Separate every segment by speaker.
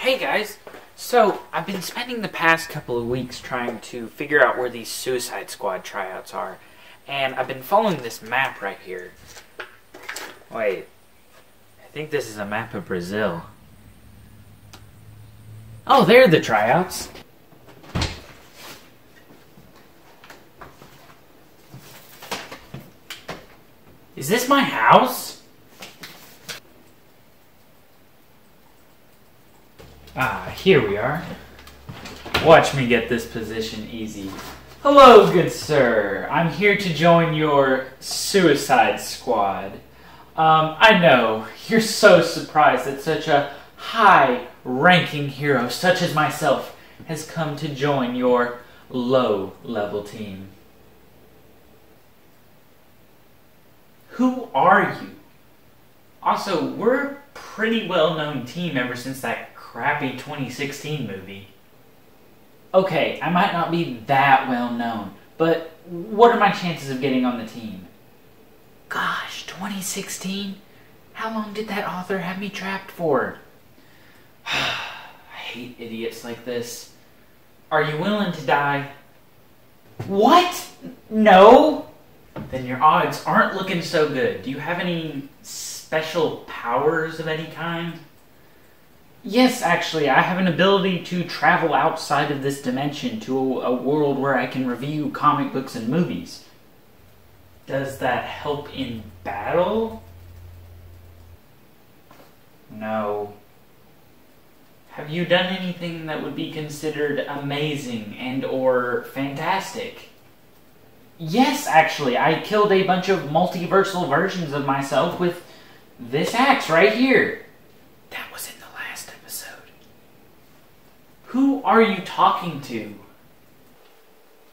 Speaker 1: Hey guys! So, I've been spending the past couple of weeks trying to figure out where these Suicide Squad tryouts are. And I've been following this map right here. Wait. I think this is a map of Brazil. Oh, there are the tryouts! Is this my house? Ah, here we are. Watch me get this position easy. Hello, good sir. I'm here to join your Suicide Squad. I know, you're so surprised that such a high-ranking hero such as myself has come to join your low-level team. Who are you? Also, we're a pretty well-known team ever since that crappy 2016 movie. Okay, I might not be that well-known, but what are my chances of getting on the team? Gosh, 2016? How long did that author have me trapped for? I hate idiots like this. Are you willing to die? What? No? Then your odds aren't looking so good. Do you have any special powers of any kind? Yes, actually, I have an ability to travel outside of this dimension to a world where I can review comic books and movies. Does that help in battle? No. Have you done anything that would be considered amazing and or fantastic? Yes, actually, I killed a bunch of multiversal versions of myself with this axe right here. That was in the last episode. Who are you talking to?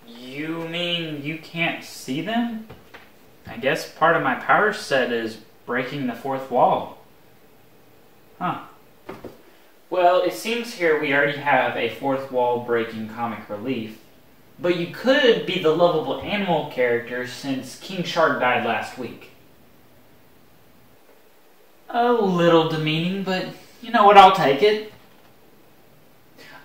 Speaker 1: You mean you can't see them? I guess part of my power set is breaking the fourth wall. Huh. Well, it seems here we already have a fourth wall breaking comic relief. But you could be the lovable animal character since King Shark died last week. A little demeaning, but you know what, I'll take it.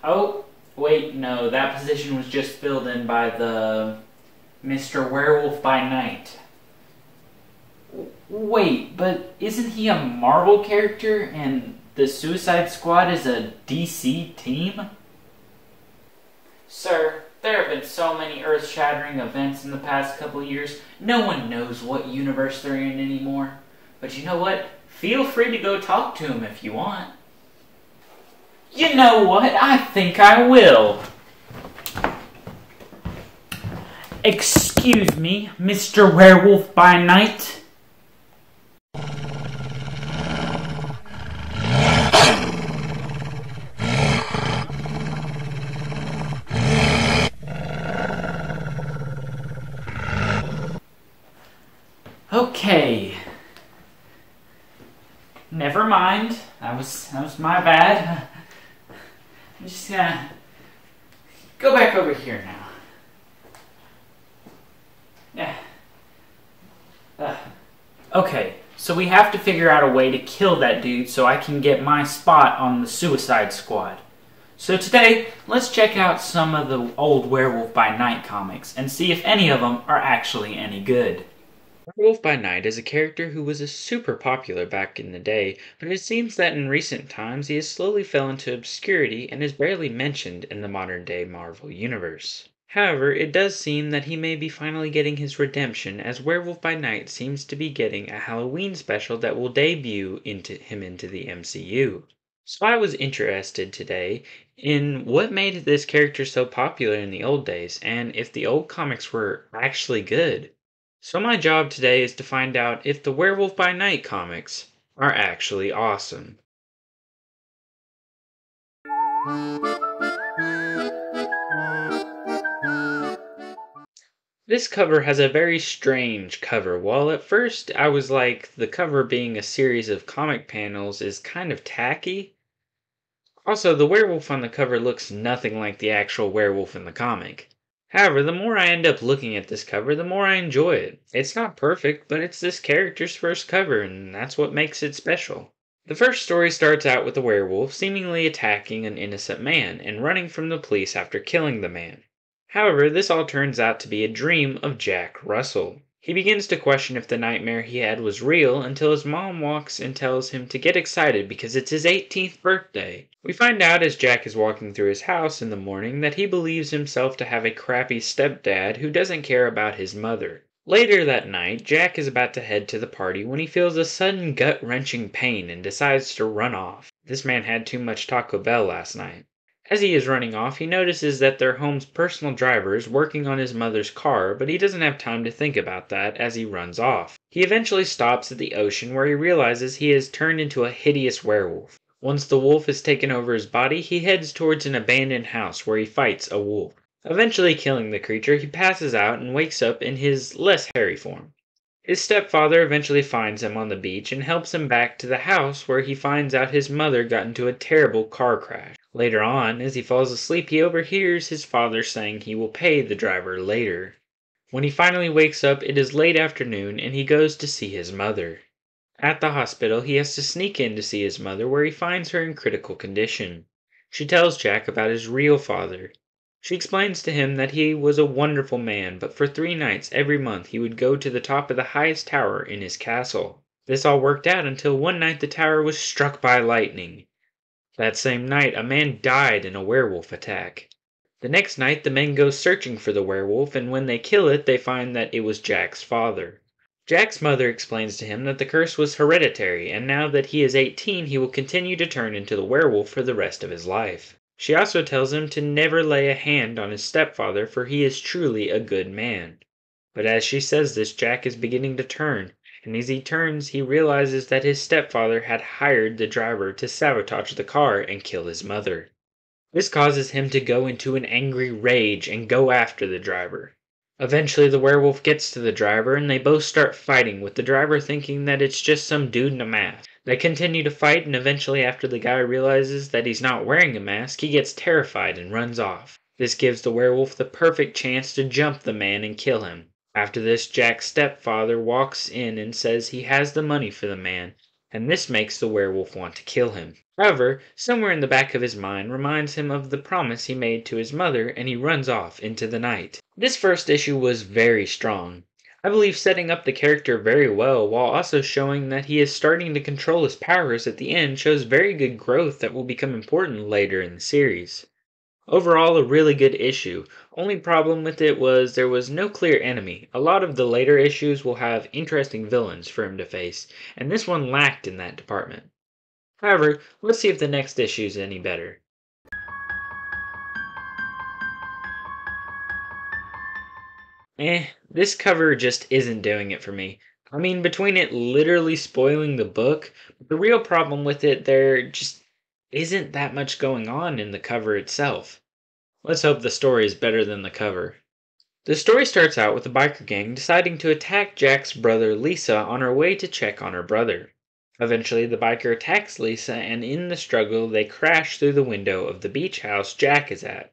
Speaker 1: Oh, wait, no, that position was just filled in by the Mr. Werewolf by Night. Wait, but isn't he a Marvel character and the Suicide Squad is a DC team? Sir, there have been so many earth-shattering events in the past couple years, no one knows what universe they're in anymore. But you know what? Feel free to go talk to him if you want. You know what? I think I will. Excuse me, Mr. Werewolf by Night? Okay. Never mind. That was my bad. I'm just gonna go back over here now. Yeah. Okay, so we have to figure out a way to kill that dude so I can get my spot on the Suicide Squad. So today, let's check out some of the old Werewolf by Night comics and see if any of them are actually any good. Werewolf by Night is a character who was super popular back in the day, but it seems that in recent times he has slowly fell into obscurity and is barely mentioned in the modern-day Marvel Universe. However, it does seem that he may be finally getting his redemption, as Werewolf by Night seems to be getting a Halloween special that will debut into the MCU. So I was interested today in what made this character so popular in the old days, and if the old comics were actually good. So my job today is to find out if the Werewolf by Night comics are actually awesome. This cover has a very strange cover. While at first I was like, the cover being a series of comic panels is kind of tacky. Also, the werewolf on the cover looks nothing like the actual werewolf in the comic. However, the more I end up looking at this cover, the more I enjoy it. It's not perfect, but it's this character's first cover, and that's what makes it special. The first story starts out with a werewolf seemingly attacking an innocent man and running from the police after killing the man. However, this all turns out to be a dream of Jack Russell. He begins to question if the nightmare he had was real until his mom walks and tells him to get excited because it's his 18th birthday. We find out as Jack is walking through his house in the morning that he believes himself to have a crappy stepdad who doesn't care about his mother. Later that night, Jack is about to head to the party when he feels a sudden gut-wrenching pain and decides to run off. This man had too much Taco Bell last night. As he is running off, he notices that their home's personal driver is working on his mother's car, but he doesn't have time to think about that as he runs off. He eventually stops at the ocean where he realizes he has turned into a hideous werewolf. Once the wolf has taken over his body, he heads towards an abandoned house where he fights a wolf. Eventually killing the creature, he passes out and wakes up in his less hairy form. His stepfather eventually finds him on the beach and helps him back to the house where he finds out his mother got into a terrible car crash. Later on, as he falls asleep, he overhears his father saying he will pay the driver later. When he finally wakes up, it is late afternoon and he goes to see his mother. At the hospital, he has to sneak in to see his mother where he finds her in critical condition. She tells Jack about his real father. She explains to him that he was a wonderful man, but for 3 nights every month he would go to the top of the highest tower in his castle. This all worked out until one night the tower was struck by lightning. That same night, a man died in a werewolf attack. The next night, the men go searching for the werewolf, and when they kill it, they find that it was Jack's father. Jack's mother explains to him that the curse was hereditary, and now that he is 18, he will continue to turn into the werewolf for the rest of his life. She also tells him to never lay a hand on his stepfather, for he is truly a good man. But as she says this, Jack is beginning to turn, and as he turns, he realizes that his stepfather had hired the driver to sabotage the car and kill his mother. This causes him to go into an angry rage and go after the driver. Eventually, the werewolf gets to the driver and they both start fighting, with the driver thinking that it's just some dude in a mask. They continue to fight, and eventually after the guy realizes that he's not wearing a mask, he gets terrified and runs off. This gives the werewolf the perfect chance to jump the man and kill him. After this, Jack's stepfather walks in and says he has the money for the man, and this makes the werewolf want to kill him. However, somewhere in the back of his mind reminds him of the promise he made to his mother, and he runs off into the night. This first issue was very strong. I believe setting up the character very well while also showing that he is starting to control his powers at the end shows very good growth that will become important later in the series. Overall, a really good issue. Only problem with it was there was no clear enemy. A lot of the later issues will have interesting villains for him to face, and this one lacked in that department. However, let's see if the next issue is any better. This cover just isn't doing it for me. I mean, between it literally spoiling the book, the real problem with it, there just isn't that much going on in the cover itself. Let's hope the story is better than the cover. The story starts out with a biker gang deciding to attack Jack's brother Lisa on her way to check on her brother. Eventually, the biker attacks Lisa, and in the struggle, they crash through the window of the beach house Jack is at.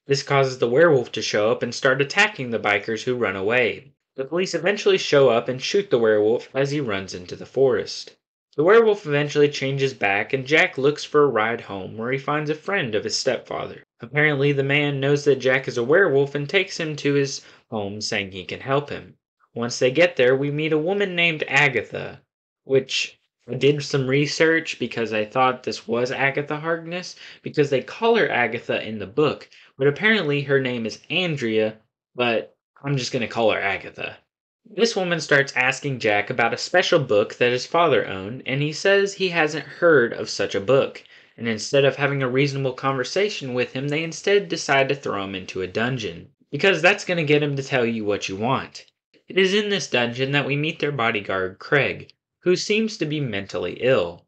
Speaker 1: This causes the werewolf to show up and start attacking the bikers who run away. The police eventually show up and shoot the werewolf as he runs into the forest. The werewolf eventually changes back, and Jack looks for a ride home where he finds a friend of his stepfather. Apparently, the man knows that Jack is a werewolf and takes him to his home saying he can help him. Once they get there, we meet a woman named Agatha, which I did some research because I thought this was Agatha Harkness, because they call her Agatha in the book, but apparently her name is Andrea, but I'm just going to call her Agatha. This woman starts asking Jack about a special book that his father owned, and he says he hasn't heard of such a book, and instead of having a reasonable conversation with him, they instead decide to throw him into a dungeon, because that's going to get him to tell you what you want. It is in this dungeon that we meet their bodyguard, Craig, who seems to be mentally ill.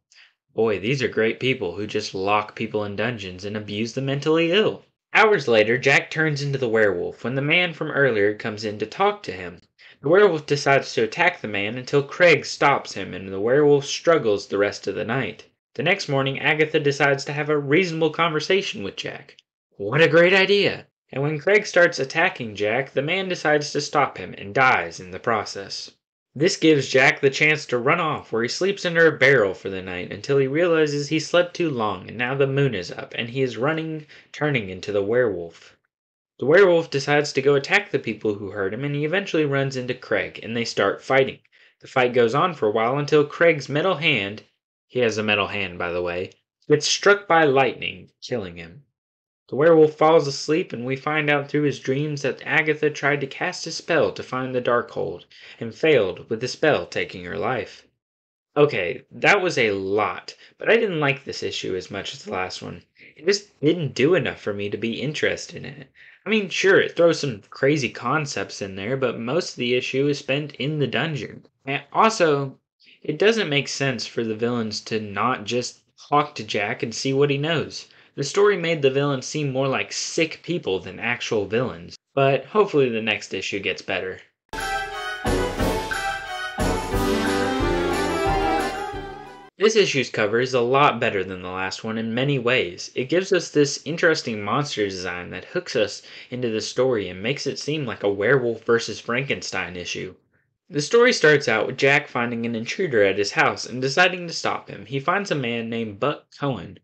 Speaker 1: Boy, these are great people who just lock people in dungeons and abuse the mentally ill. Hours later, Jack turns into the werewolf when the man from earlier comes in to talk to him. The werewolf decides to attack the man until Craig stops him, and the werewolf struggles the rest of the night. The next morning, Agatha decides to have a reasonable conversation with Jack. What a great idea! And when Craig starts attacking Jack, the man decides to stop him and dies in the process. This gives Jack the chance to run off, where he sleeps under a barrel for the night until he realizes he slept too long and now the moon is up and he is running, turning into the werewolf. The werewolf decides to go attack the people who hurt him, and he eventually runs into Craig and they start fighting. The fight goes on for a while until Craig's metal hand, he has a metal hand by the way, gets struck by lightning, killing him. The werewolf falls asleep, and we find out through his dreams that Agatha tried to cast a spell to find the Darkhold, and failed, with the spell taking her life. Okay, that was a lot, but I didn't like this issue as much as the last one. It just didn't do enough for me to be interested in it. I mean, sure, it throws some crazy concepts in there, but most of the issue is spent in the dungeon. And also, it doesn't make sense for the villains to not just talk to Jack and see what he knows. The story made the villains seem more like sick people than actual villains, but hopefully the next issue gets better. This issue's cover is a lot better than the last one in many ways. It gives us this interesting monster design that hooks us into the story and makes it seem like a werewolf versus Frankenstein issue. The story starts out with Jack finding an intruder at his house and deciding to stop him. He finds a man named Buck Cohen,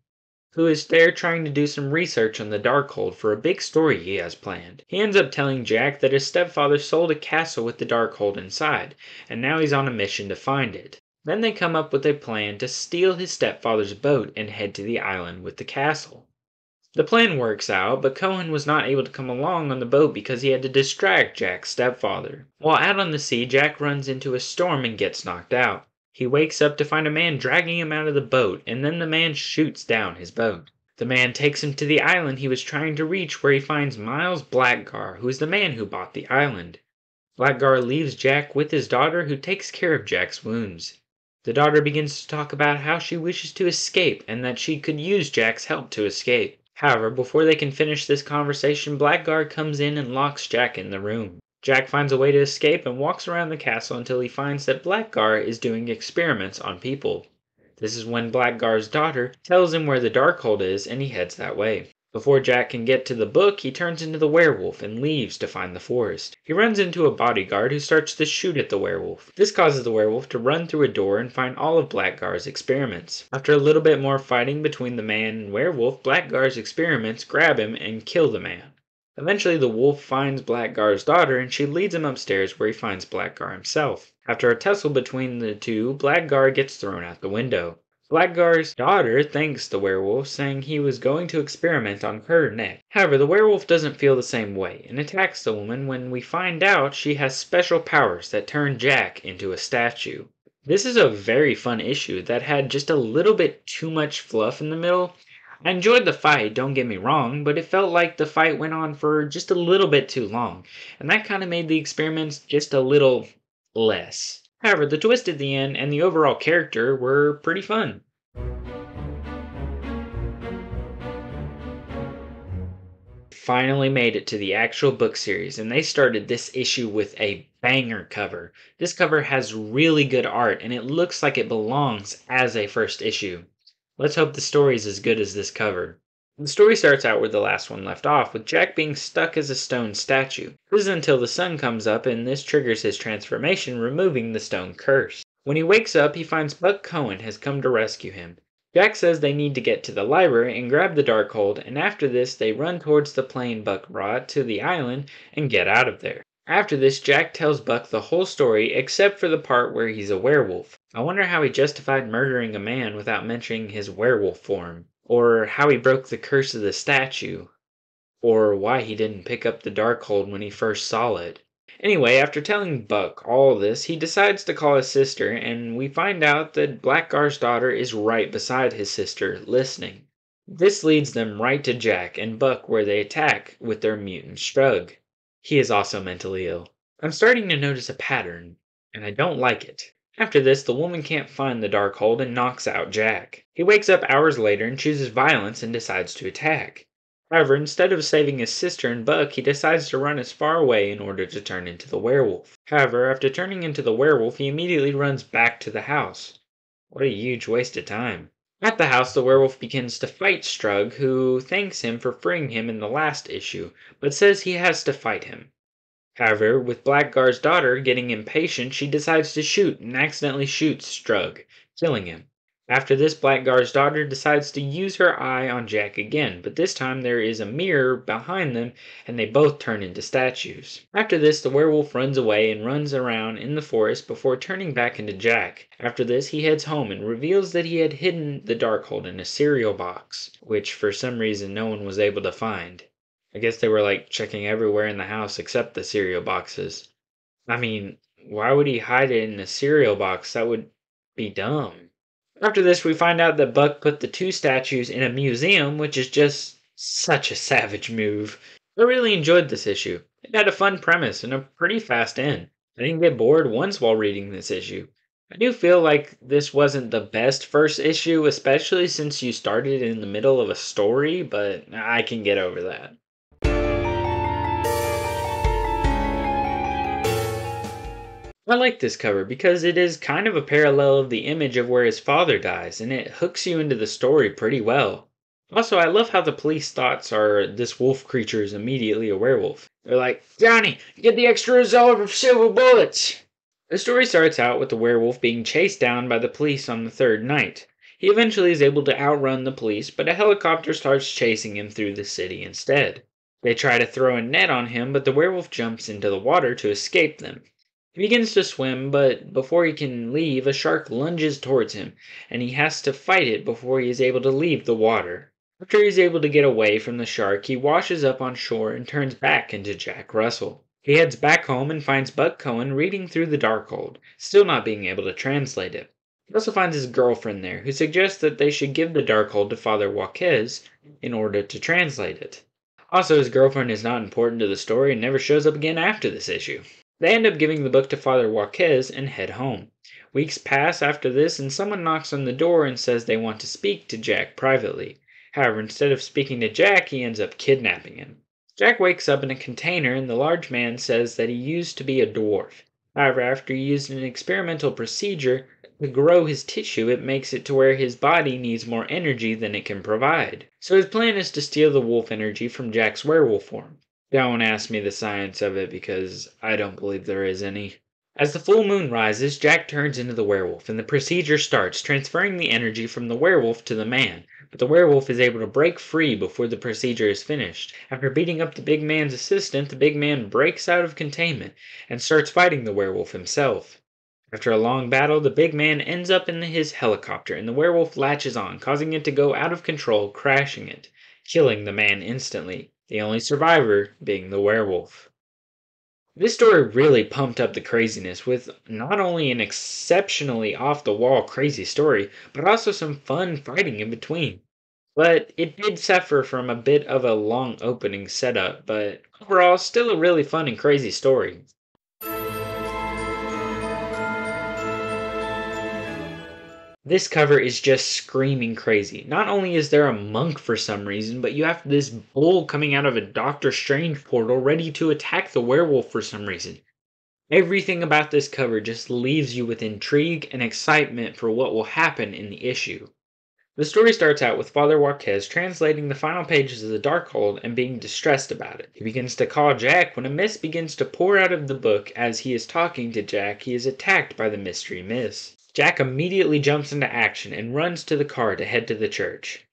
Speaker 1: who is there trying to do some research on the Darkhold for a big story he has planned. He ends up telling Jack that his stepfather sold a castle with the Darkhold inside, and now he's on a mission to find it. Then they come up with a plan to steal his stepfather's boat and head to the island with the castle. The plan works out, but Cohen was not able to come along on the boat because he had to distract Jack's stepfather. While out on the sea, Jack runs into a storm and gets knocked out. He wakes up to find a man dragging him out of the boat, and then the man shoots down his boat. The man takes him to the island he was trying to reach, where he finds Miles Blackgar, who is the man who bought the island. Blackgar leaves Jack with his daughter, who takes care of Jack's wounds. The daughter begins to talk about how she wishes to escape and that she could use Jack's help to escape. However, before they can finish this conversation, Blackguard comes in and locks Jack in the room. Jack finds a way to escape and walks around the castle until he finds that Blackguard is doing experiments on people. This is when Blackguard's daughter tells him where the Darkhold is, and he heads that way. Before Jack can get to the book, he turns into the werewolf and leaves to find the forest. He runs into a bodyguard who starts to shoot at the werewolf. This causes the werewolf to run through a door and find all of Blackguard's experiments. After a little bit more fighting between the man and werewolf, Blackguard's experiments grab him and kill the man. Eventually the wolf finds Blackguard's daughter and she leads him upstairs where he finds Blackguard himself. After a tussle between the two, Blackguard gets thrown out the window. Blackguard's daughter thanks the werewolf, saying he was going to experiment on her neck. However, the werewolf doesn't feel the same way and attacks the woman when we find out she has special powers that turn Jack into a statue. This is a very fun issue that had just a little bit too much fluff in the middle. I enjoyed the fight, don't get me wrong, but it felt like the fight went on for just a little bit too long, and that kind of made the experiments just a little less. However, the twist at the end and the overall character were pretty fun. Finally made it to the actual book series, and they started this issue with a banger cover. This cover has really good art, and it looks like it belongs as a first issue. Let's hope the story is as good as this cover. The story starts out where the last one left off, with Jack being stuck as a stone statue. This is until the sun comes up and this triggers his transformation, removing the stone curse. When he wakes up, he finds Buck Cohen has come to rescue him. Jack says they need to get to the library and grab the Darkhold, and after this they run towards the plane Buck brought to the island and get out of there. After this, Jack tells Buck the whole story except for the part where he's a werewolf. I wonder how he justified murdering a man without mentioning his werewolf form. Or how he broke the curse of the statue. Or why he didn't pick up the Darkhold when he first saw it. Anyway, after telling Buck all this, he decides to call his sister, and we find out that Blackguard's daughter is right beside his sister, listening. This leads them right to Jack and Buck, where they attack with their mutant shrug. He is also mentally ill. I'm starting to notice a pattern, and I don't like it. After this, the woman can't find the Darkhold and knocks out Jack. He wakes up hours later and chooses violence and decides to attack. However, instead of saving his sister and Buck, he decides to run as far away in order to turn into the werewolf. However, after turning into the werewolf, he immediately runs back to the house. What a huge waste of time. At the house, the werewolf begins to fight Strug, who thanks him for freeing him in the last issue, but says he has to fight him. However, with Blackguard's daughter getting impatient, she decides to shoot and accidentally shoots Strug, killing him. After this, Blackguard's daughter decides to use her eye on Jack again, but this time there is a mirror behind them and they both turn into statues. After this, the werewolf runs away and runs around in the forest before turning back into Jack. After this, he heads home and reveals that he had hidden the Darkhold in a cereal box, which for some reason no one was able to find. I guess they were like checking everywhere in the house except the cereal boxes. I mean, why would he hide it in a cereal box? That would be dumb. After this, we find out that Buck put the two statues in a museum, which is just such a savage move. I really enjoyed this issue. It had a fun premise and a pretty fast end. I didn't get bored once while reading this issue. I do feel like this wasn't the best first issue, especially since you started in the middle of a story, but I can get over that. I like this cover because it is kind of a parallel of the image of where his father dies, and it hooks you into the story pretty well. Also, I love how the police thoughts are this wolf creature is immediately a werewolf. They're like, Johnny, get the extra reserve of silver bullets! The story starts out with the werewolf being chased down by the police on the third night. He eventually is able to outrun the police, but a helicopter starts chasing him through the city instead. They try to throw a net on him, but the werewolf jumps into the water to escape them. He begins to swim, but before he can leave, a shark lunges towards him, and he has to fight it before he is able to leave the water. After he is able to get away from the shark, he washes up on shore and turns back into Jack Russell. He heads back home and finds Buck Cohen reading through the Darkhold, still not being able to translate it. He also finds his girlfriend there, who suggests that they should give the Darkhold to Father Joaquez in order to translate it. Also, his girlfriend is not important to the story and never shows up again after this issue. They end up giving the book to Father Joaquez and head home. Weeks pass after this and someone knocks on the door and says they want to speak to Jack privately. However, instead of speaking to Jack, he ends up kidnapping him. Jack wakes up in a container and the large man says that he used to be a dwarf. However, after he used an experimental procedure to grow his tissue, it makes it to where his body needs more energy than it can provide. So his plan is to steal the wolf energy from Jack's werewolf form. Don't ask me the science of it because I don't believe there is any. As the full moon rises, Jack turns into the werewolf and the procedure starts, transferring the energy from the werewolf to the man. But the werewolf is able to break free before the procedure is finished. After beating up the big man's assistant, the big man breaks out of containment and starts fighting the werewolf himself. After a long battle, the big man ends up in his helicopter and the werewolf latches on, causing it to go out of control, crashing it, killing the man instantly, the only survivor being the werewolf. This story really pumped up the craziness with not only an exceptionally off-the-wall crazy story, but also some fun fighting in between. But it did suffer from a bit of a long opening setup, but overall still a really fun and crazy story. This cover is just screaming crazy. Not only is there a monk for some reason, but you have this bull coming out of a Doctor Strange portal ready to attack the werewolf for some reason. Everything about this cover just leaves you with intrigue and excitement for what will happen in the issue. The story starts out with Father Joaquez translating the final pages of the Darkhold and being distressed about it. He begins to call Jack when a mist begins to pour out of the book. As he is talking to Jack, he is attacked by the mystery mist. Jack immediately jumps into action and runs to the car to head to the church.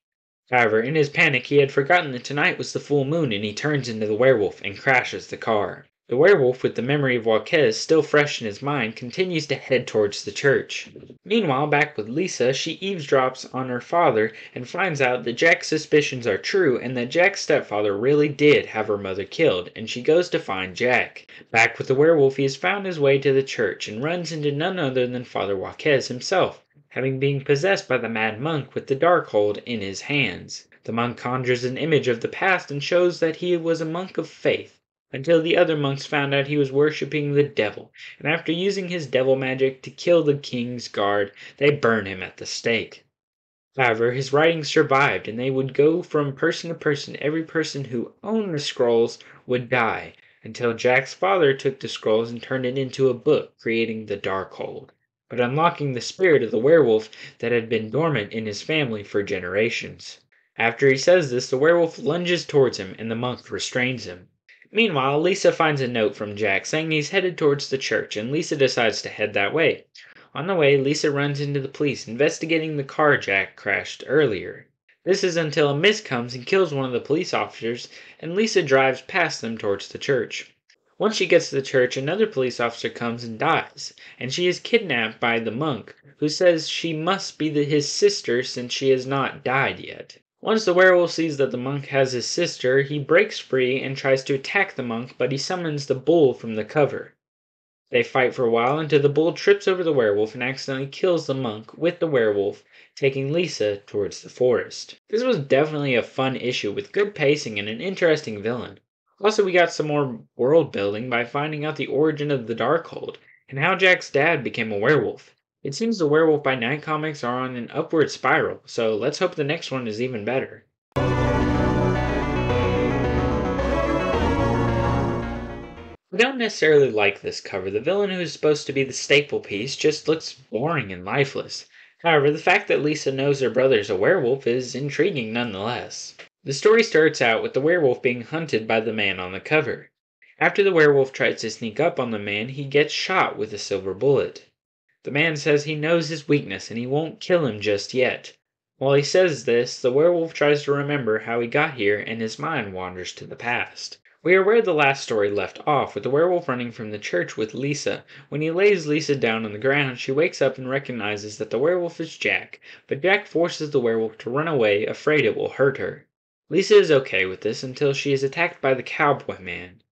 Speaker 1: However, in his panic, he had forgotten that tonight was the full moon and he turns into the werewolf and crashes the car. The werewolf, with the memory of Joaquez still fresh in his mind, continues to head towards the church. Meanwhile, back with Lisa, she eavesdrops on her father and finds out that Jack's suspicions are true and that Jack's stepfather really did have her mother killed, and she goes to find Jack. Back with the werewolf, he has found his way to the church and runs into none other than Father Joaquez himself, having been possessed by the mad monk with the Darkhold in his hands. The monk conjures an image of the past and shows that he was a monk of faith, until the other monks found out he was worshipping the devil, and after using his devil magic to kill the king's guard, they burned him at the stake. However, his writings survived, and they would go from person to person. Every person who owned the scrolls would die, until Jack's father took the scrolls and turned it into a book, creating the Darkhold, but unlocking the spirit of the werewolf that had been dormant in his family for generations. After he says this, the werewolf lunges towards him, and the monk restrains him. Meanwhile, Lisa finds a note from Jack saying he's headed towards the church, and Lisa decides to head that way. On the way, Lisa runs into the police investigating the car Jack crashed earlier. This is until a mist comes and kills one of the police officers, and Lisa drives past them towards the church. Once she gets to the church, another police officer comes and dies, and she is kidnapped by the monk, who says she must be his sister since she has not died yet. Once the werewolf sees that the monk has his sister, he breaks free and tries to attack the monk, but he summons the bull from the cover. They fight for a while until the bull trips over the werewolf and accidentally kills the monk with the werewolf, taking Lisa towards the forest. This was definitely a fun issue with good pacing and an interesting villain. Also, we got some more world building by finding out the origin of the Darkhold and how Jack's dad became a werewolf. It seems the Werewolf by Night comics are on an upward spiral, so let's hope the next one is even better. I don't necessarily like this cover. The villain who is supposed to be the staple piece just looks boring and lifeless. However, the fact that Lisa knows her brother's a werewolf is intriguing nonetheless. The story starts out with the werewolf being hunted by the man on the cover. After the werewolf tries to sneak up on the man, he gets shot with a silver bullet. The man says he knows his weakness and he won't kill him just yet. While he says this, the werewolf tries to remember how he got here and his mind wanders to the past. We are where the last story left off, with the werewolf running from the church with Lisa. When he lays Lisa down on the ground, she wakes up and recognizes that the werewolf is Jack, but Jack forces the werewolf to run away, afraid it will hurt her. Lisa is okay with this until she is attacked by the cowboy man.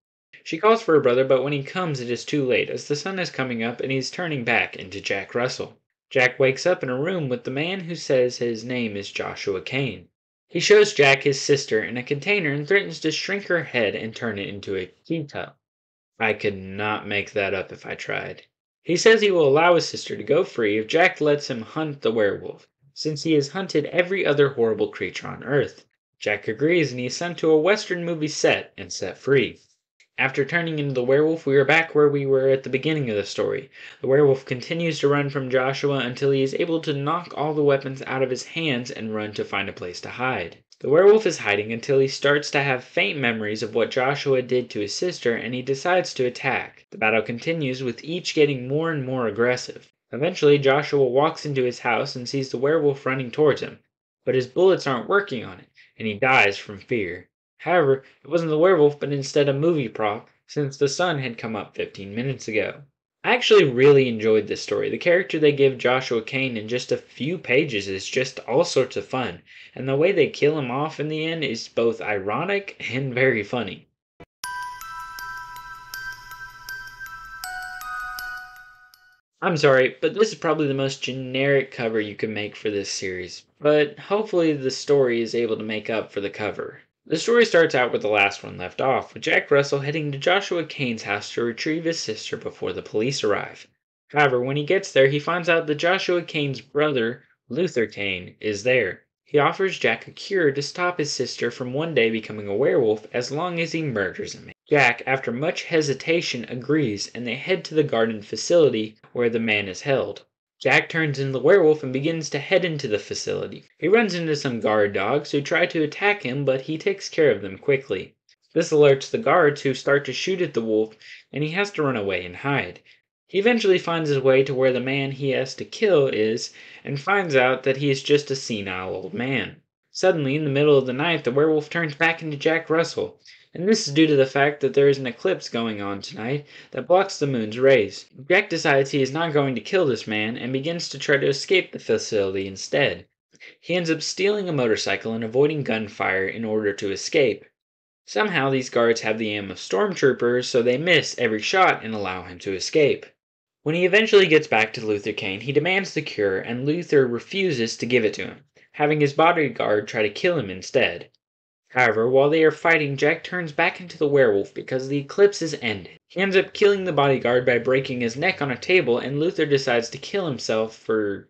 Speaker 1: She calls for her brother, but when he comes it is too late, as the sun is coming up and he's turning back into Jack Russell. Jack wakes up in a room with the man who says his name is Joshua Kane. He shows Jack his sister in a container and threatens to shrink her head and turn it into a cheetah. I could not make that up if I tried. He says he will allow his sister to go free if Jack lets him hunt the werewolf, since he has hunted every other horrible creature on Earth. Jack agrees and he is sent to a Western movie set and set free. After turning into the werewolf, we are back where we were at the beginning of the story. The werewolf continues to run from Joshua until he is able to knock all the weapons out of his hands and run to find a place to hide. The werewolf is hiding until he starts to have faint memories of what Joshua did to his sister and he decides to attack. The battle continues with each getting more and more aggressive. Eventually, Joshua walks into his house and sees the werewolf running towards him, but his bullets aren't working on it, and he dies from fear. However, it wasn't the werewolf but instead a movie prop, since the sun had come up 15 minutes ago. I actually really enjoyed this story. The character they give Joshua Kane in just a few pages is just all sorts of fun, and the way they kill him off in the end is both ironic and very funny. I'm sorry, but this is probably the most generic cover you can make for this series, but hopefully the story is able to make up for the cover. The story starts out with the last one left off, with Jack Russell heading to Joshua Kane's house to retrieve his sister before the police arrive. However, when he gets there, he finds out that Joshua Kane's brother, Luther Kane, is there. He offers Jack a cure to stop his sister from one day becoming a werewolf as long as he murders him. Jack, after much hesitation, agrees, and they head to the garden facility where the man is held. Jack turns into the werewolf and begins to head into the facility. He runs into some guard dogs who try to attack him, but he takes care of them quickly. This alerts the guards, who start to shoot at the wolf, and he has to run away and hide. He eventually finds his way to where the man he has to kill is, and finds out that he is just a senile old man. Suddenly, in the middle of the night, the werewolf turns back into Jack Russell, and this is due to the fact that there is an eclipse going on tonight that blocks the moon's rays. Jack decides he is not going to kill this man and begins to try to escape the facility instead. He ends up stealing a motorcycle and avoiding gunfire in order to escape. Somehow these guards have the aim of stormtroopers, so they miss every shot and allow him to escape. When he eventually gets back to Luther Kane, he demands the cure and Luther refuses to give it to him, having his bodyguard try to kill him instead. However, while they are fighting, Jack turns back into the werewolf because the eclipse is ended. He ends up killing the bodyguard by breaking his neck on a table, and Luther decides to kill himself for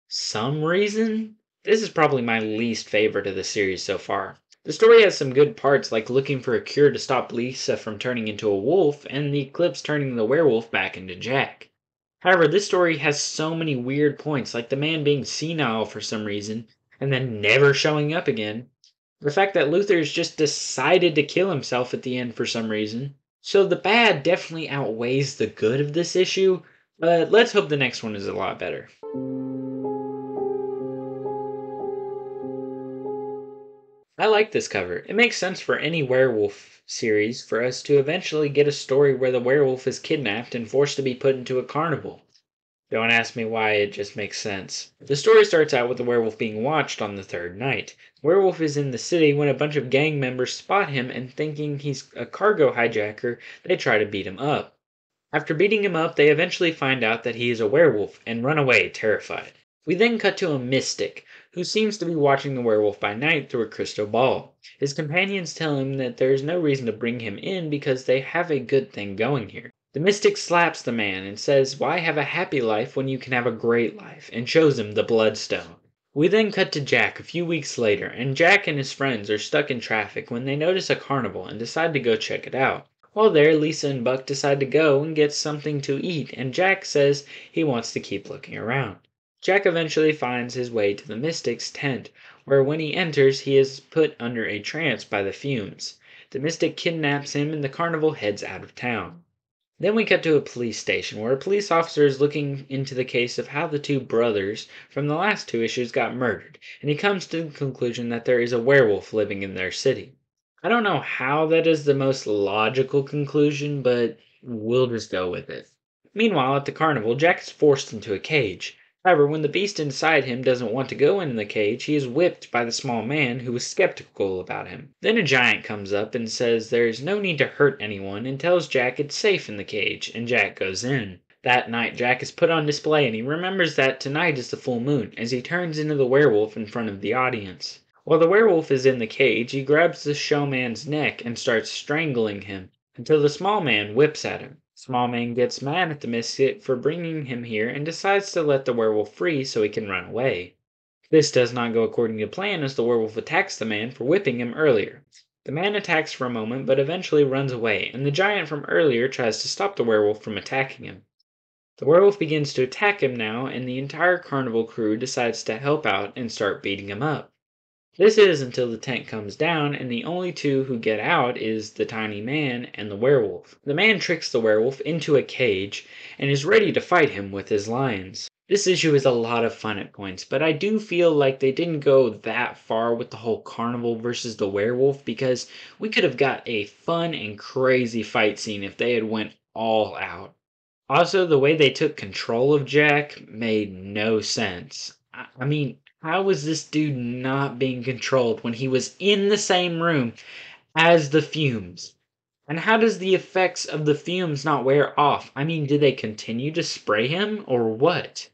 Speaker 1: some reason? This is probably my least favorite of the series so far. The story has some good parts, like looking for a cure to stop Lisa from turning into a wolf, and the eclipse turning the werewolf back into Jack. However, this story has so many weird points, like the man being senile for some reason, and then never showing up again. The fact that Luther's just decided to kill himself at the end for some reason. So the bad definitely outweighs the good of this issue, but let's hope the next one is a lot better. I like this cover. It makes sense for any werewolf series for us to eventually get a story where the werewolf is kidnapped and forced to be put into a carnival. Don't ask me why, it just makes sense. The story starts out with the werewolf being watched on the third night. The werewolf is in the city when a bunch of gang members spot him and thinking he's a cargo hijacker, they try to beat him up. After beating him up, they eventually find out that he is a werewolf and run away terrified. We then cut to a mystic, who seems to be watching the werewolf by night through a crystal ball. His companions tell him that there is no reason to bring him in because they have a good thing going here. The mystic slaps the man and says, "Why have a happy life when you can have a great life?" and shows him the bloodstone. We then cut to Jack a few weeks later, and Jack and his friends are stuck in traffic when they notice a carnival and decide to go check it out. While there, Lisa and Buck decide to go and get something to eat, and Jack says he wants to keep looking around. Jack eventually finds his way to the mystic's tent, where when he enters he is put under a trance by the fumes. The mystic kidnaps him and the carnival heads out of town. Then we cut to a police station where a police officer is looking into the case of how the two brothers from the last two issues got murdered, and he comes to the conclusion that there is a werewolf living in their city. I don't know how that is the most logical conclusion, but we'll just go with it. Meanwhile, at the carnival, Jack is forced into a cage. However, when the beast inside him doesn't want to go in the cage, he is whipped by the small man who is skeptical about him. Then a giant comes up and says there is no need to hurt anyone and tells Jack it's safe in the cage, and Jack goes in. That night, Jack is put on display and he remembers that tonight is the full moon as he turns into the werewolf in front of the audience. While the werewolf is in the cage, he grabs the showman's neck and starts strangling him until the small man whips at him. Small man gets mad at the mystic for bringing him here and decides to let the werewolf free so he can run away. This does not go according to plan as the werewolf attacks the man for whipping him earlier. The man attacks for a moment but eventually runs away, and the giant from earlier tries to stop the werewolf from attacking him. The werewolf begins to attack him now, and the entire carnival crew decides to help out and start beating him up. This is until the tent comes down and the only two who get out is the tiny man and the werewolf. The man tricks the werewolf into a cage and is ready to fight him with his lines. This issue is a lot of fun at points, but I do feel like they didn't go that far with the whole carnival versus the werewolf because we could have got a fun and crazy fight scene if they had went all out. Also, the way they took control of Jack made no sense. I mean, how was this dude not being controlled when he was in the same room as the fumes? And how does the effects of the fumes not wear off? I mean, did they continue to spray him or what?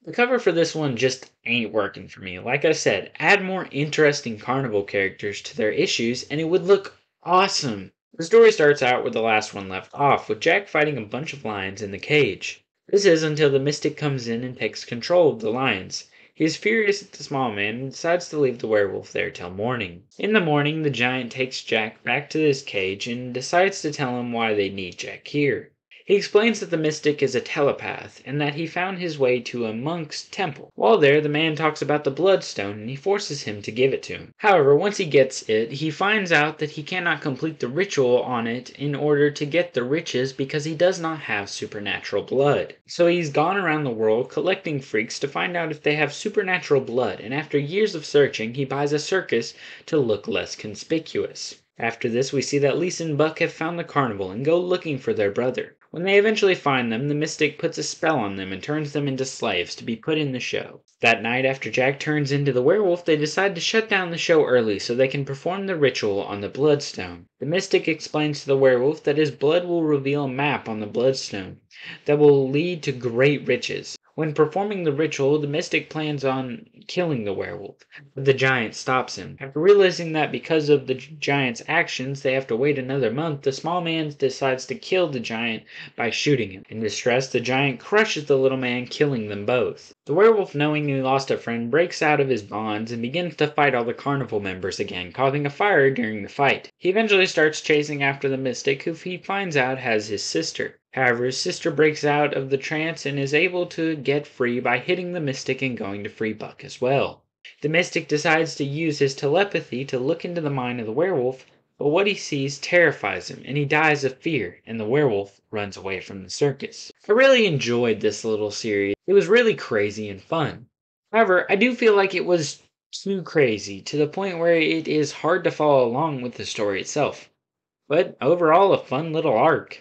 Speaker 1: The cover for this one just ain't working for me. Like I said, add more interesting carnival characters to their issues and it would look awesome. The story starts out where the last one left off, with Jack fighting a bunch of lions in the cage. This is until the mystic comes in and takes control of the lions. He is furious at the small man and decides to leave the werewolf there till morning. In the morning, the giant takes Jack back to his cage and decides to tell him why they need Jack here. He explains that the mystic is a telepath and that he found his way to a monk's temple. While there, the man talks about the bloodstone and he forces him to give it to him. However, once he gets it, he finds out that he cannot complete the ritual on it in order to get the riches because he does not have supernatural blood. So he's gone around the world collecting freaks to find out if they have supernatural blood, and after years of searching, he buys a circus to look less conspicuous. After this, we see that Lisa and Buck have found the carnival and go looking for their brother. When they eventually find them, the mystic puts a spell on them and turns them into slaves to be put in the show. That night, after Jack turns into the werewolf, they decide to shut down the show early so they can perform the ritual on the bloodstone. The mystic explains to the werewolf that his blood will reveal a map on the bloodstone that will lead to great riches. When performing the ritual, the mystic plans on killing the werewolf, but the giant stops him. After realizing that because of the giant's actions they have to wait another month, the small man decides to kill the giant by shooting him. In distress, the giant crushes the little man, killing them both. The werewolf, knowing he lost a friend, breaks out of his bonds and begins to fight all the carnival members again, causing a fire during the fight. He eventually starts chasing after the mystic, who he finds out has his sister. However, his sister breaks out of the trance and is able to get free by hitting the mystic and going to free Buck as well. The mystic decides to use his telepathy to look into the mind of the werewolf, but what he sees terrifies him and he dies of fear, and the werewolf runs away from the circus. I really enjoyed this little series. It was really crazy and fun. However, I do feel like it was too crazy to the point where it is hard to follow along with the story itself. But overall, a fun little arc.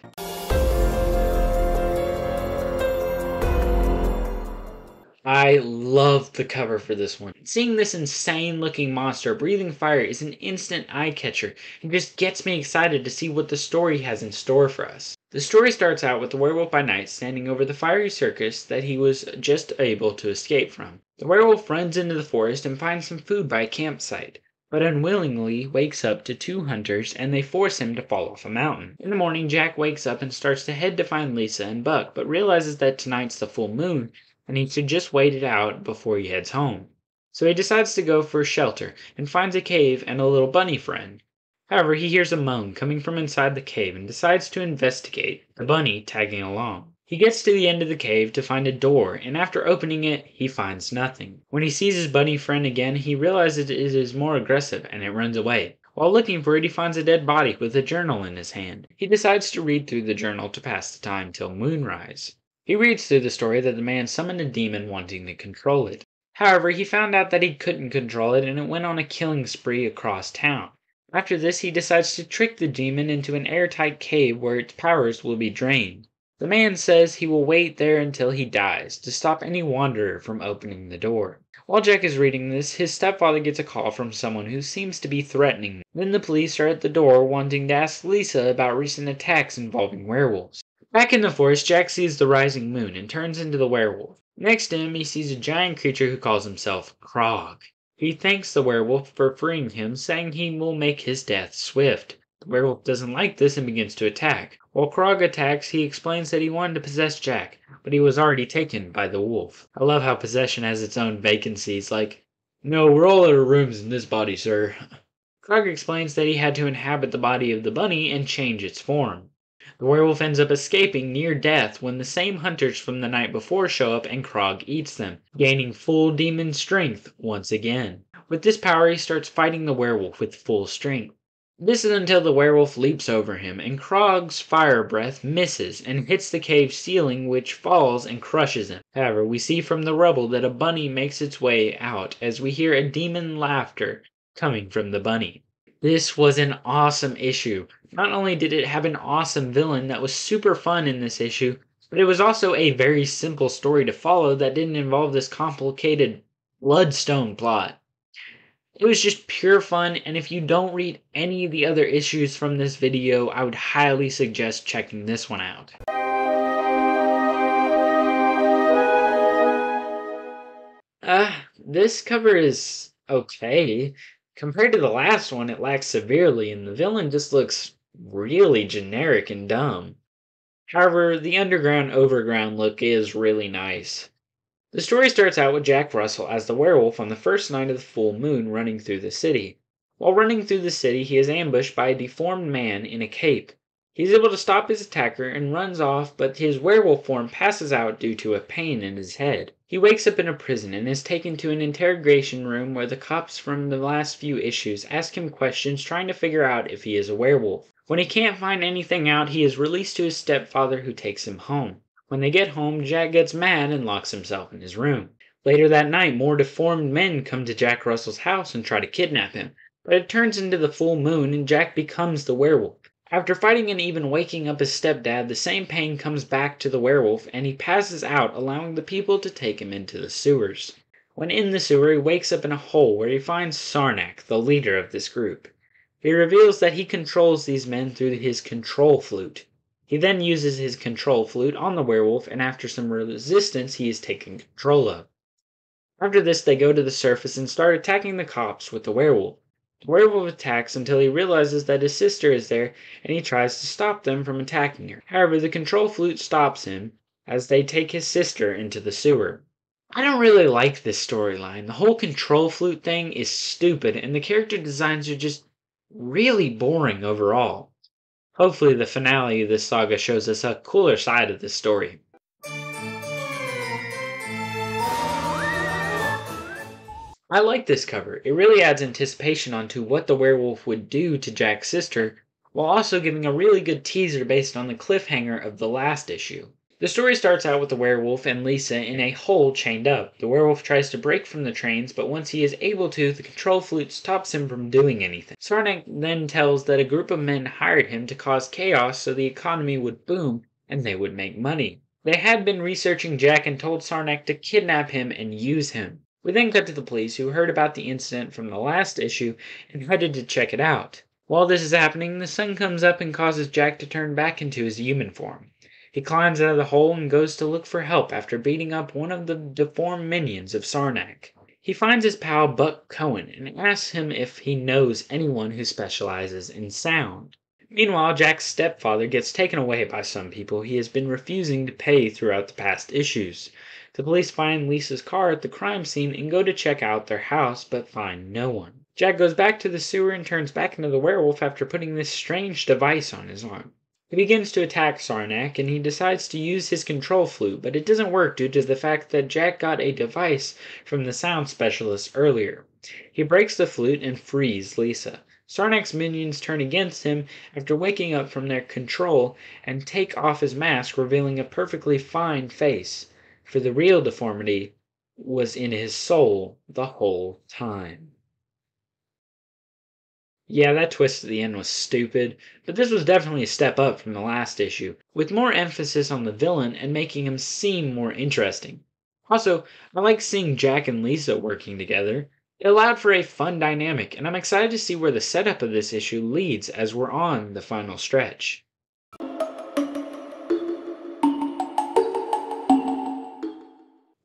Speaker 1: I love the cover for this one. Seeing this insane looking monster breathing fire is an instant eye catcher and just gets me excited to see what the story has in store for us. The story starts out with the werewolf by night standing over the fiery circus that he was just able to escape from. The werewolf runs into the forest and finds some food by a campsite, but unwillingly wakes up to two hunters and they force him to fall off a mountain. In the morning, Jack wakes up and starts to head to find Lisa and Buck, but realizes that tonight's the full moon and he should just wait it out before he heads home. So he decides to go for shelter and finds a cave and a little bunny friend. However, he hears a moan coming from inside the cave and decides to investigate, the bunny tagging along. He gets to the end of the cave to find a door, and after opening it, he finds nothing. When he sees his bunny friend again, he realizes it is more aggressive and it runs away. While looking for it, he finds a dead body with a journal in his hand. He decides to read through the journal to pass the time till moonrise. He reads through the story that the man summoned a demon wanting to control it. However, he found out that he couldn't control it and it went on a killing spree across town. After this, he decides to trick the demon into an airtight cave where its powers will be drained. The man says he will wait there until he dies to stop any wanderer from opening the door. While Jack is reading this, his stepfather gets a call from someone who seems to be threatening them. Then the police are at the door wanting to ask Lisa about recent attacks involving werewolves. Back in the forest, Jack sees the rising moon and turns into the werewolf. Next to him, he sees a giant creature who calls himself Krog. He thanks the werewolf for freeing him, saying he will make his death swift. The werewolf doesn't like this and begins to attack. While Krog attacks, he explains that he wanted to possess Jack, but he was already taken by the wolf. I love how possession has its own vacancies, like, "No, we're all out of rooms in this body, sir." Krog explains that he had to inhabit the body of the bunny and change its form. The werewolf ends up escaping near death when the same hunters from the night before show up and Krog eats them, gaining full demon strength once again. With this power, he starts fighting the werewolf with full strength. This is until the werewolf leaps over him, and Krog's fire breath misses and hits the cave ceiling, which falls and crushes him. However, we see from the rubble that a bunny makes its way out as we hear a demon laughter coming from the bunny. This was an awesome issue. Not only did it have an awesome villain that was super fun in this issue, but it was also a very simple story to follow that didn't involve this complicated bloodstone plot. It was just pure fun, and if you don't read any of the other issues from this video, I would highly suggest checking this one out. This cover is okay. Compared to the last one, it lacks severely, and the villain just looks really generic and dumb. However, the underground overground look is really nice. The story starts out with Jack Russell as the werewolf on the first night of the full moon running through the city. While running through the city, he is ambushed by a deformed man in a cape. He is able to stop his attacker and runs off, but his werewolf form passes out due to a pain in his head. He wakes up in a prison and is taken to an interrogation room where the cops from the last few issues ask him questions trying to figure out if he is a werewolf. When he can't find anything out, he is released to his stepfather who takes him home. When they get home, Jack gets mad and locks himself in his room. Later that night, more deformed men come to Jack Russell's house and try to kidnap him, but it turns into the full moon and Jack becomes the werewolf. After fighting and even waking up his stepdad, the same pain comes back to the werewolf and he passes out, allowing the people to take him into the sewers. When in the sewer, he wakes up in a hole where he finds Sarnak, the leader of this group. He reveals that he controls these men through his control flute. He then uses his control flute on the werewolf, and after some resistance, he is taken control of. After this, they go to the surface and start attacking the cops with the werewolf. The werewolf attacks until he realizes that his sister is there, and he tries to stop them from attacking her. However, the control flute stops him as they take his sister into the sewer. I don't really like this storyline. The whole control flute thing is stupid, and the character designs are just really boring overall. Hopefully the finale of this saga shows us a cooler side of this story. I like this cover. It really adds anticipation onto what the werewolf would do to Jack's sister, while also giving a really good teaser based on the cliffhanger of the last issue. The story starts out with the werewolf and Lisa in a hole chained up. The werewolf tries to break from the trains, but once he is able to, the control flute stops him from doing anything. Sarnak then tells that a group of men hired him to cause chaos so the economy would boom and they would make money. They had been researching Jack and told Sarnak to kidnap him and use him. We then cut to the police, who heard about the incident from the last issue and headed to check it out. While this is happening, the sun comes up and causes Jack to turn back into his human form. He climbs out of the hole and goes to look for help after beating up one of the deformed minions of Sarnak. He finds his pal Buck Cohen and asks him if he knows anyone who specializes in sound. Meanwhile, Jack's stepfather gets taken away by some people he has been refusing to pay throughout the past issues. The police find Lisa's car at the crime scene and go to check out their house, but find no one. Jack goes back to the sewer and turns back into the werewolf after putting this strange device on his arm. He begins to attack Sarnak and he decides to use his control flute, but it doesn't work due to the fact that Jack got a device from the sound specialist earlier. He breaks the flute and frees Lisa. Sarnak's minions turn against him after waking up from their control and take off his mask, revealing a perfectly fine face. For the real deformity was in his soul the whole time. Yeah, that twist at the end was stupid, but this was definitely a step up from the last issue, with more emphasis on the villain and making him seem more interesting. Also, I like seeing Jack and Lisa working together. It allowed for a fun dynamic, and I'm excited to see where the setup of this issue leads as we're on the final stretch.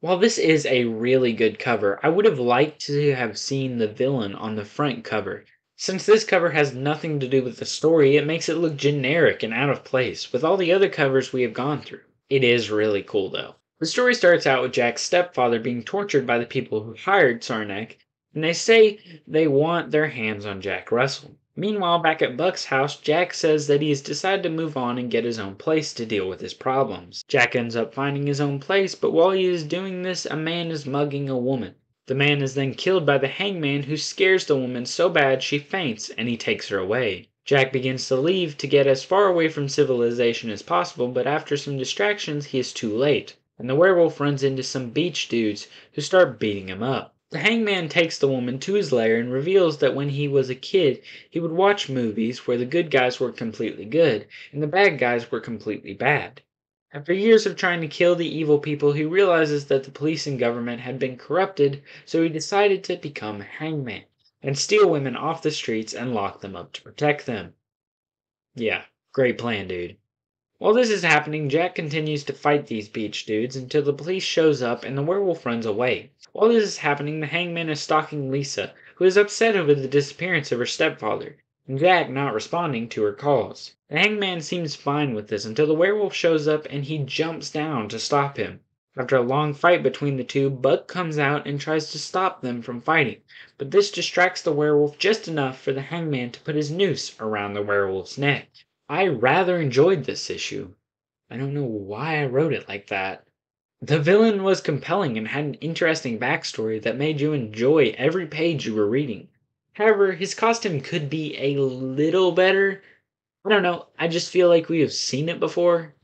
Speaker 1: While this is a really good cover, I would have liked to have seen the villain on the front cover. Since this cover has nothing to do with the story, it makes it look generic and out of place with all the other covers we have gone through. It is really cool though. The story starts out with Jack's stepfather being tortured by the people who hired Sarnak, and they say they want their hands on Jack Russell. Meanwhile, back at Buck's house, Jack says that he has decided to move on and get his own place to deal with his problems. Jack ends up finding his own place, but while he is doing this, a man is mugging a woman. The man is then killed by the hangman, who scares the woman so bad she faints and he takes her away. Jack begins to leave to get as far away from civilization as possible, but after some distractions he is too late, and the werewolf runs into some beach dudes who start beating him up. The hangman takes the woman to his lair and reveals that when he was a kid, he would watch movies where the good guys were completely good and the bad guys were completely bad. After years of trying to kill the evil people, he realizes that the police and government had been corrupted, so he decided to become hangman and steal women off the streets and lock them up to protect them. Yeah, great plan, dude. While this is happening, Jack continues to fight these beach dudes until the police shows up and the werewolf runs away. While this is happening, the hangman is stalking Lisa, who is upset over the disappearance of her stepfather, and Jack not responding to her calls. The hangman seems fine with this until the werewolf shows up and he jumps down to stop him. After a long fight between the two, Buck comes out and tries to stop them from fighting, but this distracts the werewolf just enough for the hangman to put his noose around the werewolf's neck. I rather enjoyed this issue. I don't know why I wrote it like that. The villain was compelling and had an interesting backstory that made you enjoy every page you were reading. However, his costume could be a little better. I don't know, I just feel like we have seen it before.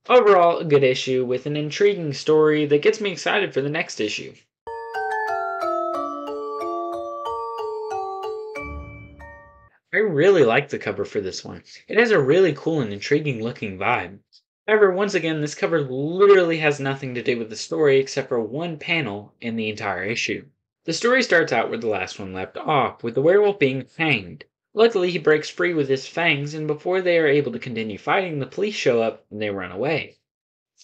Speaker 1: Overall, a good issue with an intriguing story that gets me excited for the next issue. I really like the cover for this one. It has a really cool and intriguing looking vibe. However, once again, this cover literally has nothing to do with the story except for one panel in the entire issue. The story starts out where the last one left off, with the werewolf being hanged. Luckily, he breaks free with his fangs, and before they are able to continue fighting, the police show up and they run away.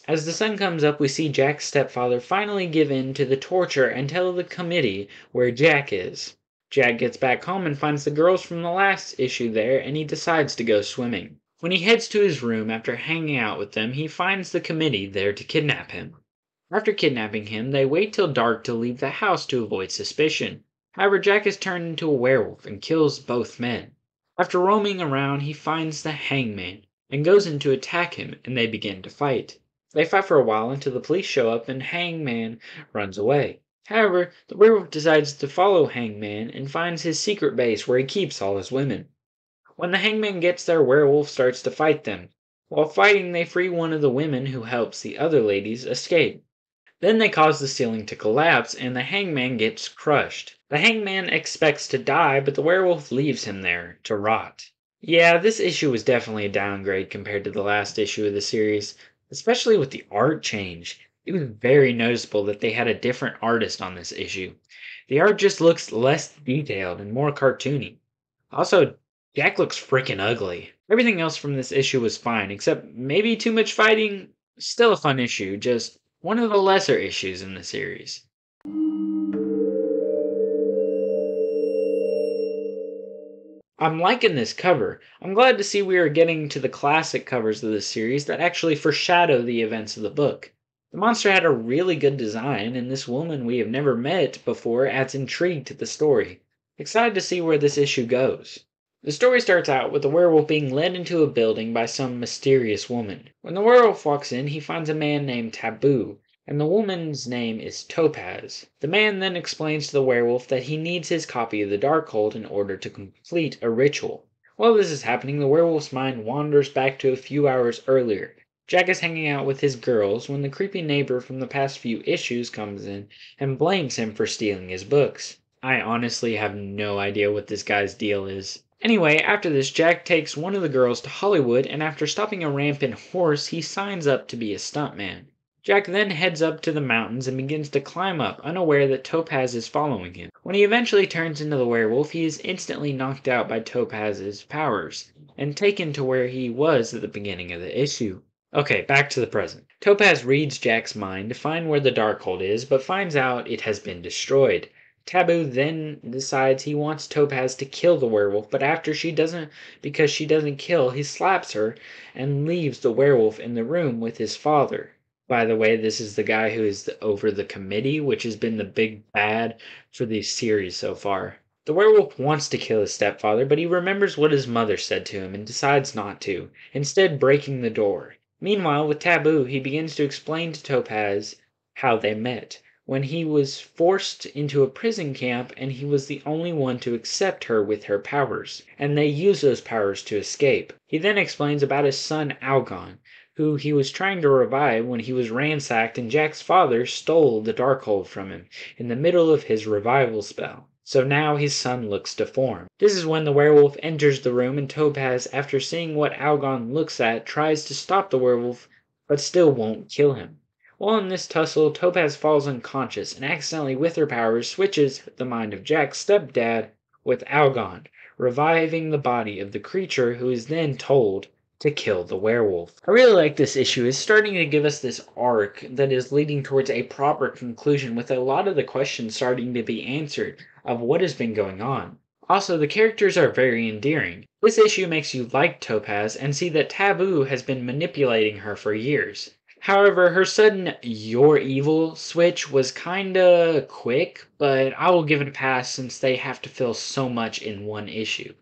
Speaker 1: As the sun comes up, we see Jack's stepfather finally give in to the torture and tell the committee where Jack is. Jack gets back home and finds the girls from the last issue there, and he decides to go swimming. When he heads to his room after hanging out with them, he finds the committee there to kidnap him. After kidnapping him, they wait till dark to leave the house to avoid suspicion. However, Jack is turned into a werewolf and kills both men. After roaming around, he finds the hangman and goes in to attack him, and they begin to fight. They fight for a while until the police show up and Hangman runs away. However, the werewolf decides to follow Hangman and finds his secret base where he keeps all his women. When the hangman gets there, Werewolf starts to fight them. While fighting, they free one of the women who helps the other ladies escape. Then they cause the ceiling to collapse and the hangman gets crushed. The hangman expects to die, but the werewolf leaves him there to rot. Yeah, this issue was definitely a downgrade compared to the last issue of the series, especially with the art change. It was very noticeable that they had a different artist on this issue. The art just looks less detailed and more cartoony. Also, Jack looks freaking ugly. Everything else from this issue was fine, except maybe too much fighting. Still a fun issue, just one of the lesser issues in the series. I'm liking this cover. I'm glad to see we are getting to the classic covers of this series that actually foreshadow the events of the book. The monster had a really good design, and this woman we have never met before adds intrigue to the story. Excited to see where this issue goes. The story starts out with the werewolf being led into a building by some mysterious woman. When the werewolf walks in, he finds a man named Taboo, and the woman's name is Topaz. The man then explains to the werewolf that he needs his copy of the Darkhold in order to complete a ritual. While this is happening, the werewolf's mind wanders back to a few hours earlier. Jack is hanging out with his girls when the creepy neighbor from the past few issues comes in and blames him for stealing his books. I honestly have no idea what this guy's deal is. Anyway, after this, Jack takes one of the girls to Hollywood, and after stopping a rampant horse, he signs up to be a stuntman. Jack then heads up to the mountains and begins to climb up, unaware that Topaz is following him. When he eventually turns into the werewolf, he is instantly knocked out by Topaz's powers, and taken to where he was at the beginning of the issue. Okay, back to the present. Topaz reads Jack's mind to find where the Darkhold is, but finds out it has been destroyed. Taboo then decides he wants Topaz to kill the werewolf, but because she doesn't kill, he slaps her and leaves the werewolf in the room with his father. By the way, this is the guy who is over the committee, which has been the big bad for the series so far. The werewolf wants to kill his stepfather, but he remembers what his mother said to him and decides not to, instead breaking the door. Meanwhile, with Taboo, he begins to explain to Topaz how they met, when he was forced into a prison camp and he was the only one to accept her with her powers, and they use those powers to escape. He then explains about his son Algon, who he was trying to revive when he was ransacked and Jack's father stole the Darkhold from him in the middle of his revival spell. So now his son looks deformed. This is when the werewolf enters the room and Topaz, after seeing what Algon looks at, tries to stop the werewolf but still won't kill him. While in this tussle, Topaz falls unconscious and accidentally with her powers switches the mind of Jack's stepdad with Algon, reviving the body of the creature who is then told to kill the werewolf. I really like this issue. It's starting to give us this arc that is leading towards a proper conclusion with a lot of the questions starting to be answered of what has been going on. Also, the characters are very endearing. This issue makes you like Topaz and see that Taboo has been manipulating her for years. However, her sudden "you're evil" switch was kinda quick, but I will give it a pass since they have to fill so much in one issue.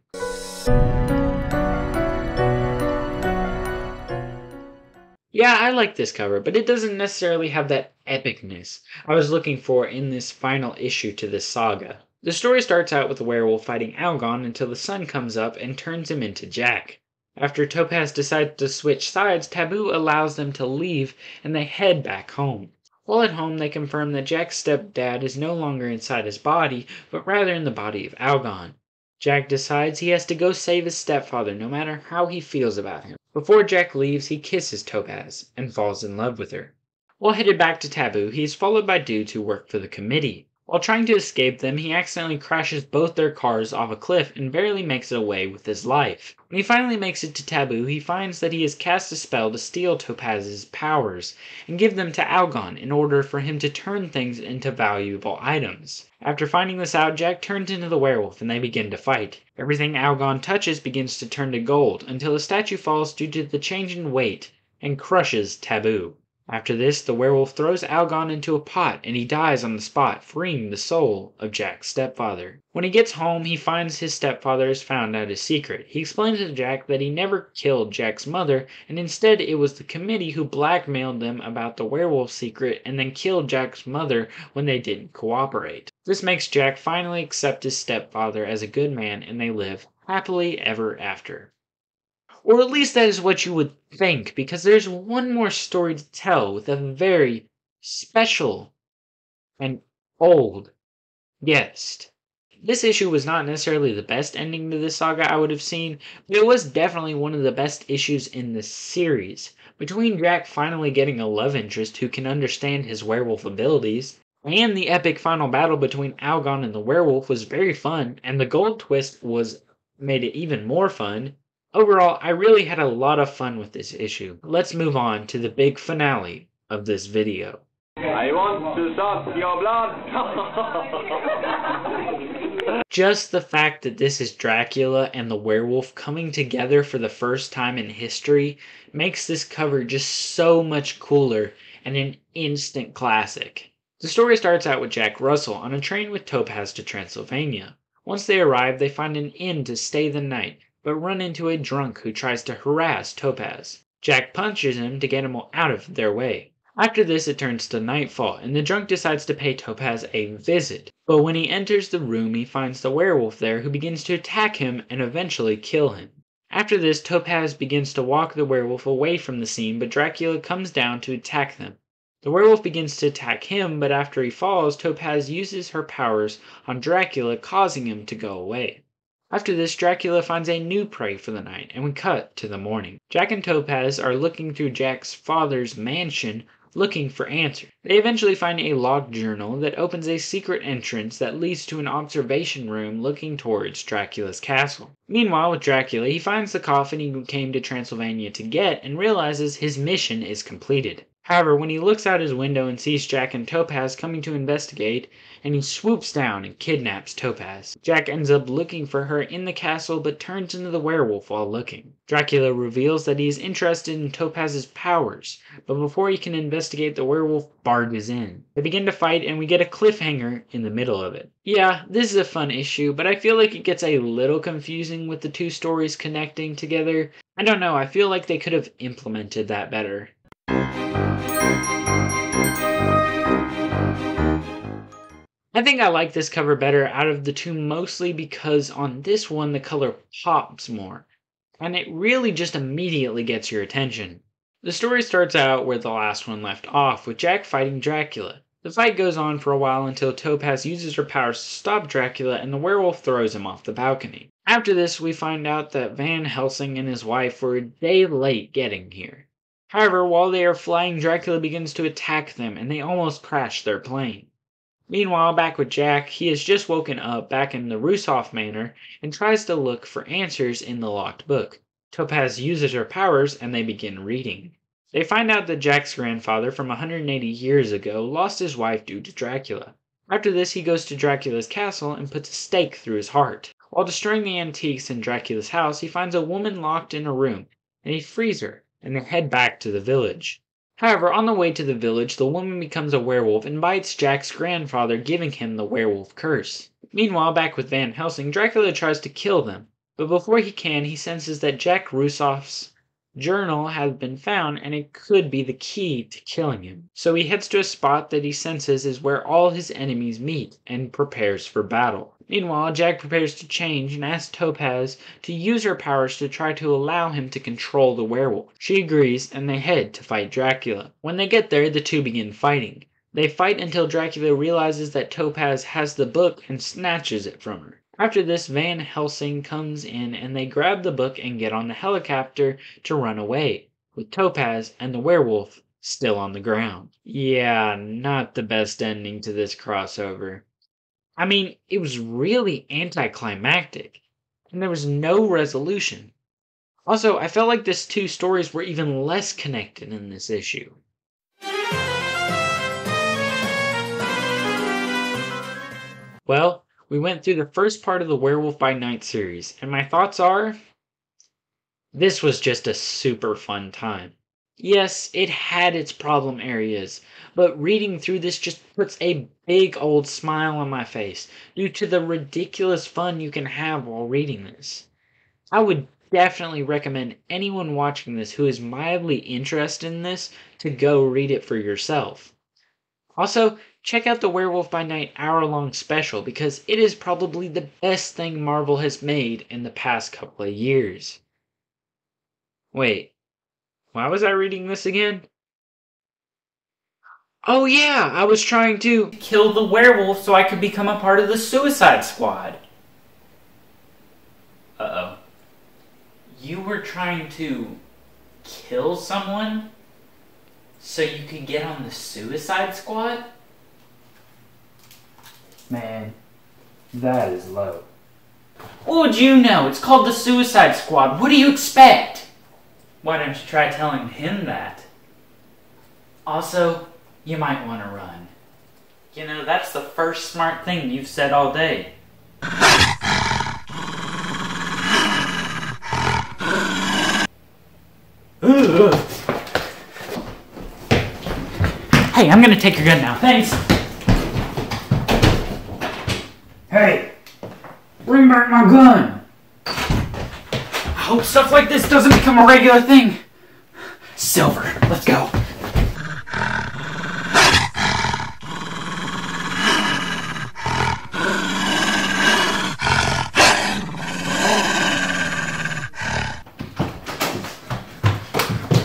Speaker 1: Yeah, I like this cover, but it doesn't necessarily have that epicness I was looking for in this final issue to this saga. The story starts out with the werewolf fighting Algon until the sun comes up and turns him into Jack. After Topaz decides to switch sides, Taboo allows them to leave and they head back home. While at home, they confirm that Jack's stepdad is no longer inside his body, but rather in the body of Algon. Jack decides he has to go save his stepfather no matter how he feels about him. Before Jack leaves, he kisses Topaz and falls in love with her. While headed back to Taboo, he is followed by dudes who work for the committee. While trying to escape them, he accidentally crashes both their cars off a cliff and barely makes it away with his life. When he finally makes it to Taboo, he finds that he has cast a spell to steal Topaz's powers and give them to Algon in order for him to turn things into valuable items. After finding this out, Jack turns into the werewolf and they begin to fight. Everything Algon touches begins to turn to gold until a statue falls due to the change in weight and crushes Taboo. After this, the werewolf throws Algon into a pot and he dies on the spot, freeing the soul of Jack's stepfather. When he gets home, he finds his stepfather has found out his secret. He explains to Jack that he never killed Jack's mother, and instead it was the committee who blackmailed them about the werewolf secret and then killed Jack's mother when they didn't cooperate. This makes Jack finally accept his stepfather as a good man, and they live happily ever after. Or at least that is what you would think, because there's one more story to tell with a very special and old guest. This issue was not necessarily the best ending to this saga I would have seen, but it was definitely one of the best issues in this series. Between Jack finally getting a love interest who can understand his werewolf abilities, and the epic final battle between Algon and the werewolf was very fun, and the gold twist made it even more fun. Overall, I really had a lot of fun with this issue. Let's move on to the big finale of this video.
Speaker 2: I want to suck your blood.
Speaker 1: Just the fact that this is Dracula and the werewolf coming together for the first time in history makes this cover just so much cooler and an instant classic. The story starts out with Jack Russell on a train with Topaz to Transylvania. Once they arrive, they find an inn to stay the night, but run into a drunk who tries to harass Topaz. Jack punches him to get him out of their way. After this, it turns to nightfall, and the drunk decides to pay Topaz a visit. But when he enters the room, he finds the werewolf there, who begins to attack him and eventually kill him. After this, Topaz begins to walk the werewolf away from the scene, but Dracula comes down to attack them. The werewolf begins to attack him, but after he falls, Topaz uses her powers on Dracula, causing him to go away. After this, Dracula finds a new prey for the night, and we cut to the morning. Jack and Topaz are looking through Jack's father's mansion, looking for answers. They eventually find a locked journal that opens a secret entrance that leads to an observation room looking towards Dracula's castle. Meanwhile, with Dracula, he finds the coffin he came to Transylvania to get and realizes his mission is completed. However, when he looks out his window and sees Jack and Topaz coming to investigate, and he swoops down and kidnaps Topaz. Jack ends up looking for her in the castle, but turns into the werewolf while looking. Dracula reveals that he is interested in Topaz's powers, but before he can investigate, the werewolf barges in. They begin to fight, and we get a cliffhanger in the middle of it. Yeah, this is a fun issue, but I feel like it gets a little confusing with the two stories connecting together. I don't know, I feel like they could have implemented that better. I think I like this cover better out of the two, mostly because on this one the color pops more, and it really just immediately gets your attention. The story starts out where the last one left off, with Jack fighting Dracula. The fight goes on for a while until Topaz uses her powers to stop Dracula and the werewolf throws him off the balcony. After this, we find out that Van Helsing and his wife were a day late getting here. However, while they are flying, Dracula begins to attack them and they almost crash their plane. Meanwhile, back with Jack, he has just woken up back in the Russoff Manor and tries to look for answers in the locked book. Topaz uses her powers and they begin reading. They find out that Jack's grandfather from 180 years ago lost his wife due to Dracula. After this, he goes to Dracula's castle and puts a stake through his heart. While destroying the antiques in Dracula's house, he finds a woman locked in a room, and he frees her, and they head back to the village. However, on the way to the village, the woman becomes a werewolf and bites Jack's grandfather, giving him the werewolf curse. Meanwhile, back with Van Helsing, Dracula tries to kill them, but before he can, he senses that Jack Russoff's journal has been found and it could be the key to killing him. So he heads to a spot that he senses is where all his enemies meet and prepares for battle. Meanwhile, Jack prepares to change and asks Topaz to use her powers to try to allow him to control the werewolf. She agrees and they head to fight Dracula. When they get there, the two begin fighting. They fight until Dracula realizes that Topaz has the book and snatches it from her. After this, Van Helsing comes in and they grab the book and get on the helicopter to run away, with Topaz and the werewolf still on the ground. Yeah, not the best ending to this crossover. I mean, it was really anticlimactic, and there was no resolution. Also, I felt like these two stories were even less connected in this issue. Well, we went through the first part of the Werewolf by Night series, and my thoughts are, this was just a super fun time. Yes, it had its problem areas, but reading through this just puts a big old smile on my face due to the ridiculous fun you can have while reading this. I would definitely recommend anyone watching this who is mildly interested in this to go read it for yourself. Also, check out the Werewolf by Night hour-long special because it is probably the best thing Marvel has made in the past couple of years. Wait, why was I reading this again? Oh yeah, I was trying to kill the werewolf so I could become a part of the Suicide Squad. Uh-oh. You were trying to kill someone so you could get on the Suicide Squad? Man, that is low. What would you know? It's called the Suicide Squad. What do you expect? Why don't you try telling him that? Also, you might want to run. You know, that's the first smart thing you've said all day. Hey, I'm gonna take your gun now. Thanks. Hey, bring back my gun. I hope stuff like this doesn't become a regular thing. Silver, let's go.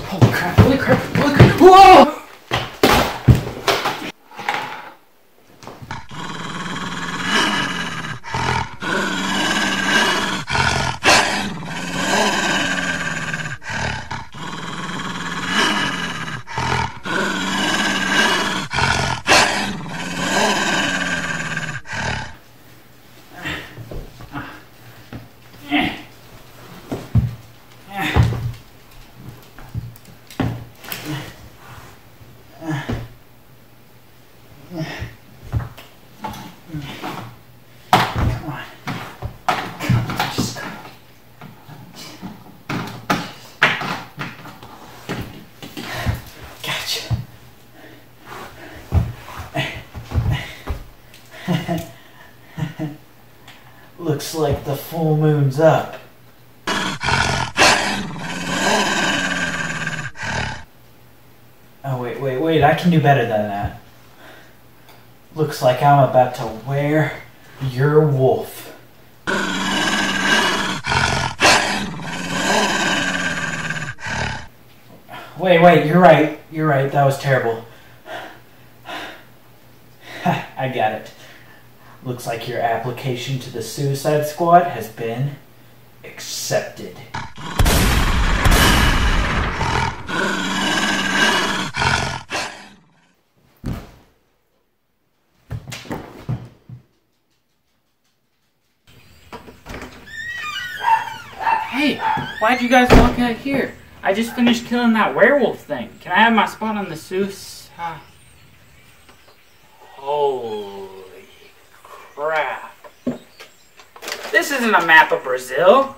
Speaker 1: Holy crap, holy crap, holy crap. Whoa! Looks like the full moon's up. Oh, wait, I can do better than that. Looks like I'm about to wear your wolf. Wait, you're right, that was terrible. I got it. Looks like your application to the Suicide Squad has been accepted. Hey, why'd you guys walk out here? I just finished killing that werewolf thing. Can I have my spot on the Suicide? Holy crap. This isn't a map of Brazil.